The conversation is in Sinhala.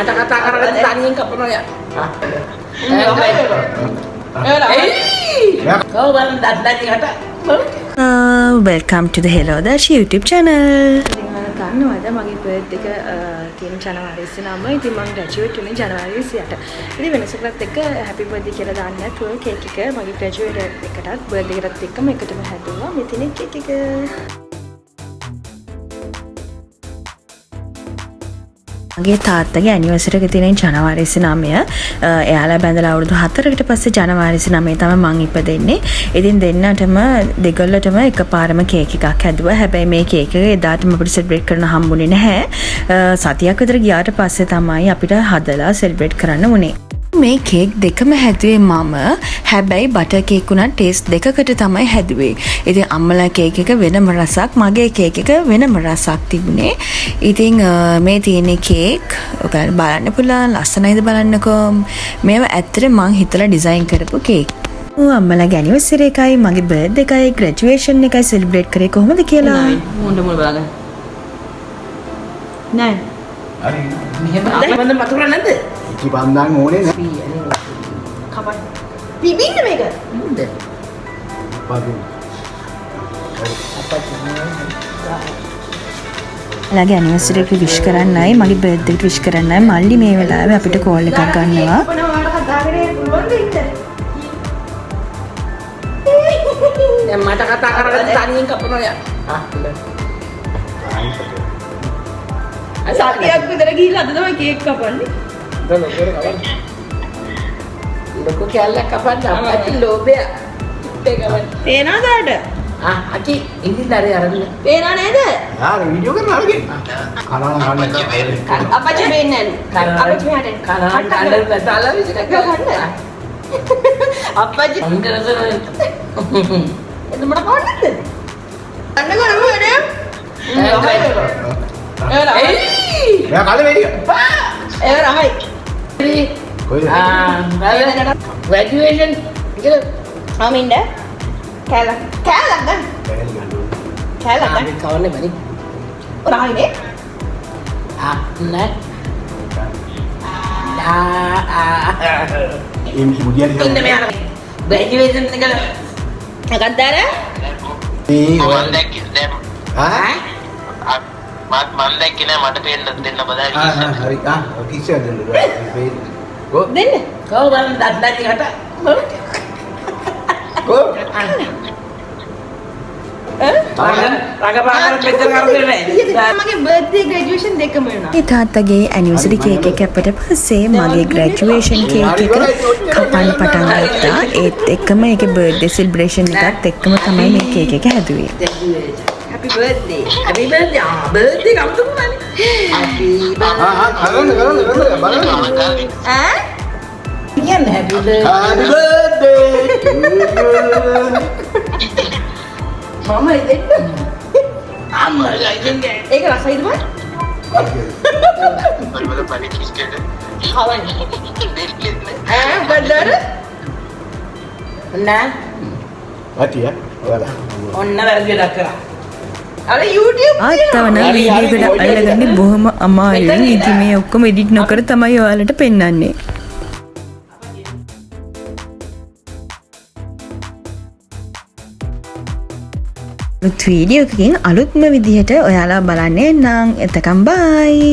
මට කතා කරගන්න තනියෙන් කපනවා යා. Welcome to the Hello Dash YouTube channel. ගන්නවද මගේ බර්ත් එක තියෙන ජනවාරි 29 ඉතින් මම ග්‍රැජුවේට් වුණේ ජනවාරි 28. ඉතින් වෙනසකට එක්ක හැපි බර්ත්ඩේ කියලා දාන්න නැතුව කේක් එක මගේ ග්‍රැජුවේට් එකටත් බර්ත්ඩේ එකටත් එක්කම එකටම හැදුවා. මෙතන කේක් එක. මගේ තාත්තගේ ඇනිවර්සරි එක තියෙන ජනවාරි 29. එයාලා බැඳලා අවුරුදු 4කට පස්සේ ජනවාරි 29 තමයි මං ඉපදෙන්නේ. ඉතින් දෙන්නටම දෙගොල්ලටම එකපාරම කේක් එකක් හැදුවා. හැබැයි මේ කේක් එක එදාටම අපිට සෙලිබ්‍රේට් කරන්න හම්බුනේ නැහැ. සතියක් විතර ගියාට පස්සේ තමයි අපිට හදලා සෙලිබ්‍රේට් කරන්න වුණේ. මේ කේක් දෙකම හැදුවේ මම. හැබැයි බටර් කේක් උනත් ටේස්ට් දෙකකට තමයි හැදුවේ. ඉතින් අම්මලා කේක් එක වෙනම රසක්, මගේ කේක් එක වෙනම රසක් තිබුණේ. ඉතින් මේ තියෙන කේක් ඔයාලා බලන්න පුළුවන්, ලස්සනයිද බලන්නකෝ. මේව ඇත්තට මං හිතලා ඩිසයින් කරපු කේක්. අම්මලාගේ ඇනිවර්සරි එකයි, මගේ බර්ත්ඩේ එකයි, ග්‍රැජුවේෂන් එකයි සෙලිබ්‍රේට් කරේ කොහොමද කියලා. මුණ්ඩ මුණ බලන්න. නෑ. හරි. මෙහෙම අකමැද මතු කරන්නේ නැද්ද? ඉති පන්දන් ඕනේ නෑ. කපන්න. පිබින්න මේක. මුණ්ඩ. පදු. ලගේ ඇනිවර්සරි එක විශ් කරන්නයි, මගේ බර්ත්ඩේ එක විශ් කරන්නයි මල්ලි මේ වෙලාවේ අපිට කෝල් එකක් ගන්නවා. දැන් මට කතා කරගන්න තනියෙන් කපනවා යා. සතියක් විතර ගිහිල්ලා අද තමයි කේක් කපන්නේ. ලොකු කැල්ලක් කපන්න අප්පච්චි ලෝභය. ඉත්තේ ගමන්. තේනවද අර? අකි ඉඳින් දරේ අරගෙන. තේනව නේද? යාර වීඩියෝ කරලා අරගෙන. කනවන ගන්න එක. අපච්චි වෙන්නේ නැහැ. අපච්චි මෙහාට එන්න. කනන් කන්න බැලලා විසිර ගන්න. අපච්චි අංගරසන. එන්න මට කවන්නද? අන්න කරමු වැඩේ. මෙයා කලින් වෙඩිය. ඒ රහයි. කොයිද? ග්‍රැජුවේෂන් කියලා ආමින්ද? කැලක් ගන්න. කැලක් ගන්න. කවන්නේ බරි. රහයිනේ. නෑ. ඉන්න මුදියරි ඉන්න මෙයාර. ග්‍රැජුවේෂන් එක එකක් දාර. මේ මම දැක්කේ දැන් ආ මම දැක්කේ නෑ මට පේන්න දෙන්න බදාගෙන හරි කිසිය දෙන්න බෑ කො දෙන්න. කව බලන්න දඩඩි හට. කො රඟපාන මෙච්චර කරන්නේ නෑ. මගේ බර්ත්ඩේ ග්‍රැජුවේෂන් දෙකම වුණා. ඒ තාත්තගේ ඇනිවර්සරි කේක් එක කැපුවට පස්සේ මගේ ග්‍රැජුවේෂන් කේක් එක කපන්න පටන් ගත්තා. ඒත් එක්කම ඒකේ බර්ත්ඩේ සෙලිබ්‍රේෂන් එකත් එක්කම තමයි මේ කේක් එක හැදුවේ. හැපි බර්ත්ඩේ. හැපි බර්ත්ඩේ. බර්ත්ඩේ කවුරුමනේ? හැපි කරන්න බලන්න ඈ? කියන්නේ හැපි birthday. happy birthday to you මම දෙන්න. අම්මලා ඉන්නේ. ඒක රසයිද බං? බලවල පරි කිස්කේද හවන්නේ. දෙල්කෙන්නේ ඈ බඩර? නෑ. වටිය ඔයාලා ඔන්න වැරදි වැඩක් කරා. අර YouTube ආත්තවන වීඩියෝ එකට අල්ලගන්නේ බොහොම අමාරුයි. ඉතින් මේ ඔක්කොම එඩිට් නොකර තමයි ඔයාලට පෙන්වන්නේ. වීඩියෝ එකකින් අලුත්ම විදිහට ඔයාලා බලන්නේ නම් එතකම් බයි.